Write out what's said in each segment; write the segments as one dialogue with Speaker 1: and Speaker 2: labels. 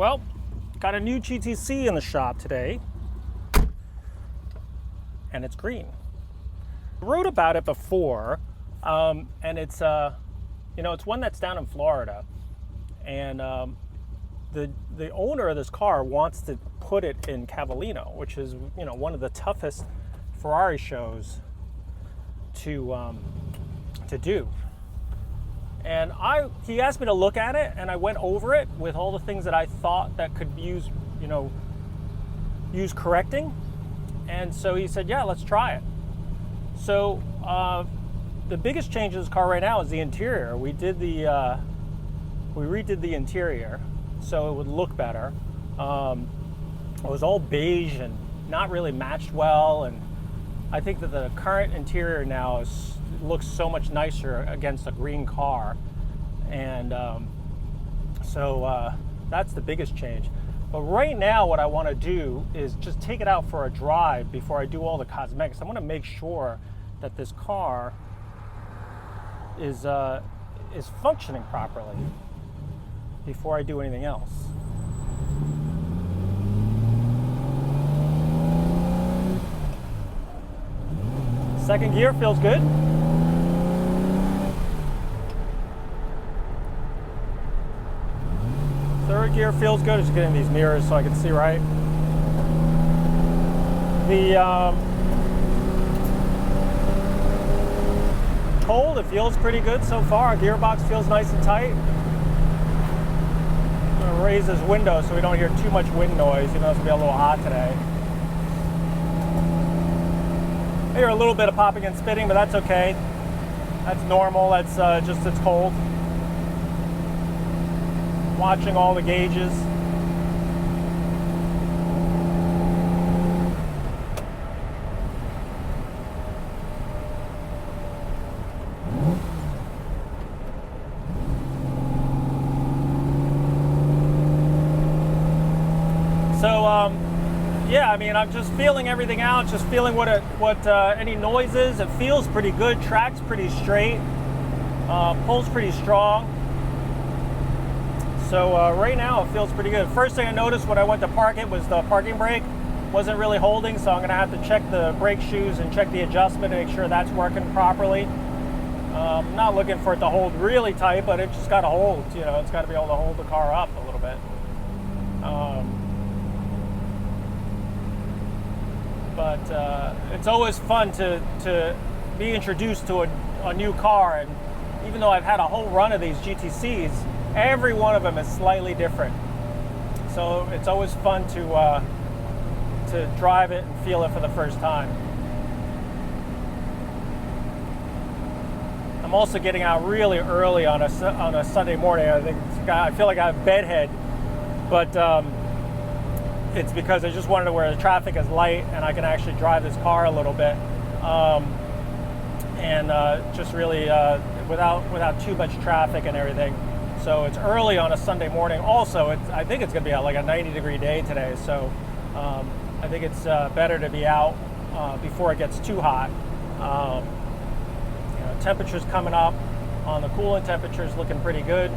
Speaker 1: Well, got a new GTC in the shop today, and it's green. I wrote about it before, and it's it's one that's down in Florida, and the owner of this car wants to put it in Cavallino, which is one of the toughest Ferrari shows to do. And he asked me to look at it, and I went over it with all the things that I thought that could use correcting. And so he said, yeah, let's try it. So the biggest change in this car right now is the interior. We redid the interior so it would look better. It was all beige and not really matched well, and I think that the current interior now looks so much nicer against a green car, and so that's the biggest change. But right now what I want to do is just take it out for a drive before I do all the cosmetics. I want to make sure that this car is functioning properly before I do anything else. Second gear feels good. Third gear feels good. Just getting these mirrors so I can see right. The cold, it feels pretty good so far. Our gearbox feels nice and tight. I'm gonna raise this window so we don't hear too much wind noise. It's gonna be a little hot today. I hear a little bit of popping and spitting, but that's okay. That's normal. That's just it's cold. Watching all the gauges. So yeah, I mean, I'm just feeling everything out, just feeling what any noise is. It feels pretty good, tracks pretty straight, pulls pretty strong. So right now it feels pretty good. First thing I noticed when I went to park it was the parking brake wasn't really holding, so I'm gonna have to check the brake shoes and check the adjustment to make sure that's working properly. I'm not looking for it to hold really tight, but it just gotta hold, it's gotta be able to hold the car up a little bit. But it's always fun to be introduced to a new car, and even though I've had a whole run of these GTCs, every one of them is slightly different. So it's always fun to drive it and feel it for the first time. I'm also getting out really early on a Sunday morning. I feel like I have bedhead, but it's because I just wanted to where the traffic is light and I can actually drive this car a little bit, and just really without too much traffic and everything. So it's early on a Sunday morning. Also, I think it's going to be like a 90-degree day today, so I think it's better to be out before it gets too hot. Temperatures coming up on the coolant temperatures looking pretty good.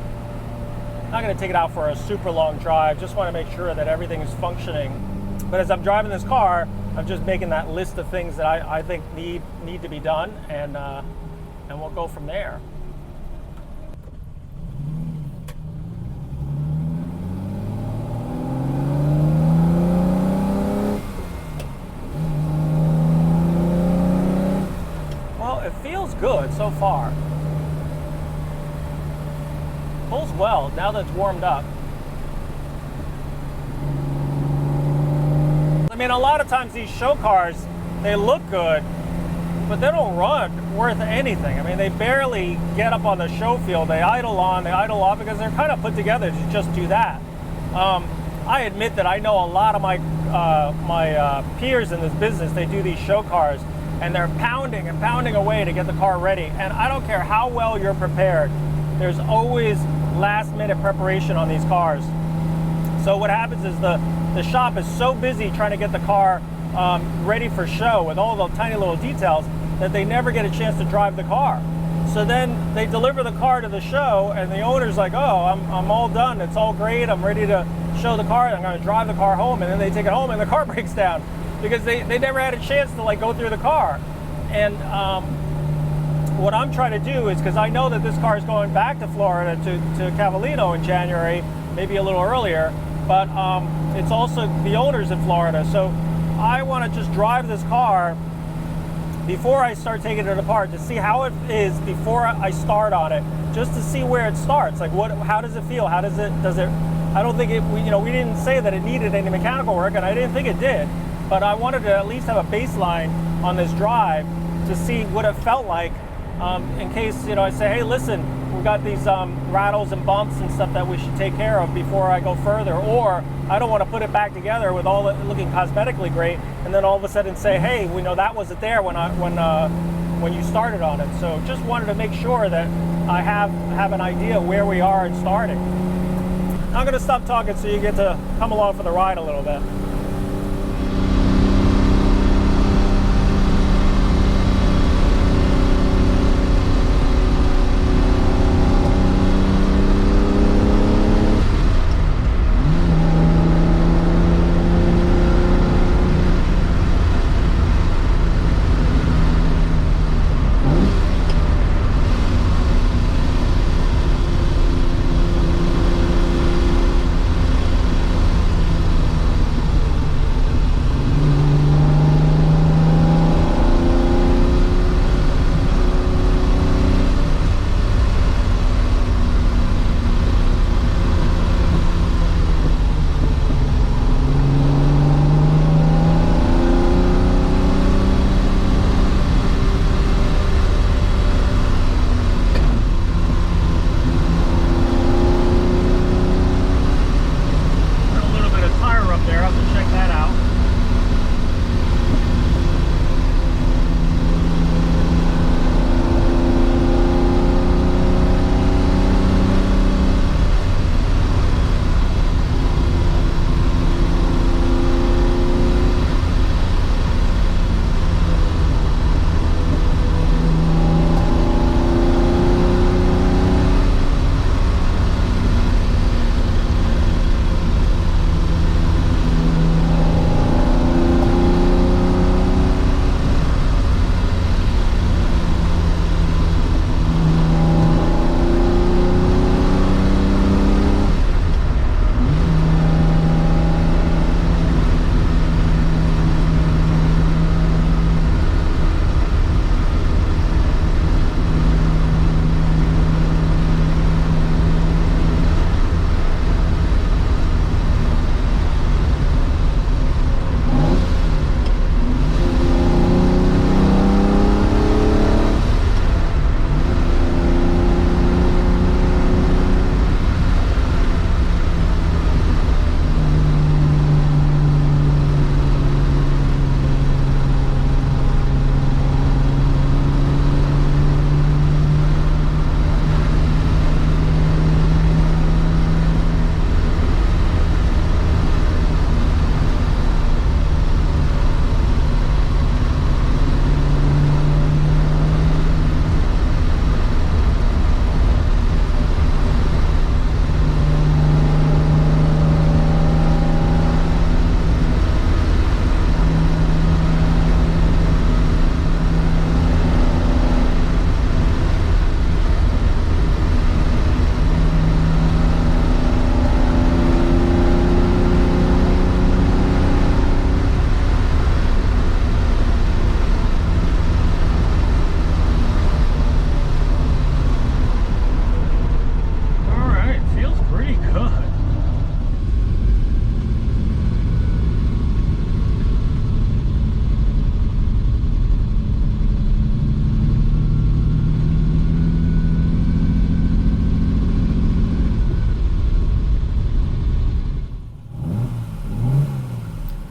Speaker 1: Not going to take it out for a super long drive, just want to make sure that everything is functioning. But as I'm driving this car, I'm just making that list of things that I think need to be done, and we'll go from there. Well, it feels good so far. Pulls well now that it's warmed up. I mean, a lot of times these show cars, they look good, but they don't run worth anything. I mean, they barely get up on the show field. They idle on, they idle off, because they're kind of put together to just do that. I admit that I know a lot of my peers in this business. They do these show cars, and they're pounding and pounding away to get the car ready. And I don't care how well you're prepared, there's always last-minute preparation on these cars. So what happens is the shop is so busy trying to get the car ready for show with all the tiny little details that they never get a chance to drive the car. So then they deliver the car to the show, and the owner's like, oh, I'm all done. It's all great. I'm ready to show the car, I'm going to drive the car home, and then they take it home and the car breaks down because they never had a chance to like go through the car. And what I'm trying to do is, because I know that this car is going back to Florida to Cavallino in January, maybe a little earlier, but it's also the owner's in Florida, so I want to just drive this car before I start taking it apart to see how it is before I start on it, just to see where it starts. Like, how does it feel? How does it? I don't think we didn't say that it needed any mechanical work, and I didn't think it did, but I wanted to at least have a baseline on this drive to see what it felt like, in case I say, hey, listen, we've got these rattles and bumps and stuff that we should take care of before I go further, or I don't want to put it back together with all it looking cosmetically great, and then all of a sudden say, hey, we know that wasn't there when you started on it. So just wanted to make sure that I have an idea where we are in starting. I'm going to stop talking so you get to come along for the ride a little bit.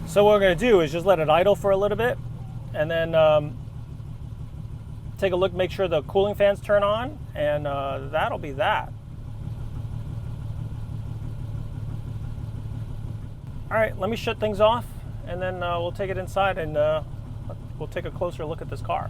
Speaker 1: So what we're going to do is just let it idle for a little bit, and then take a look, make sure the cooling fans turn on, and that'll be that. All right, let me shut things off, and then we'll take it inside and we'll take a closer look at this car.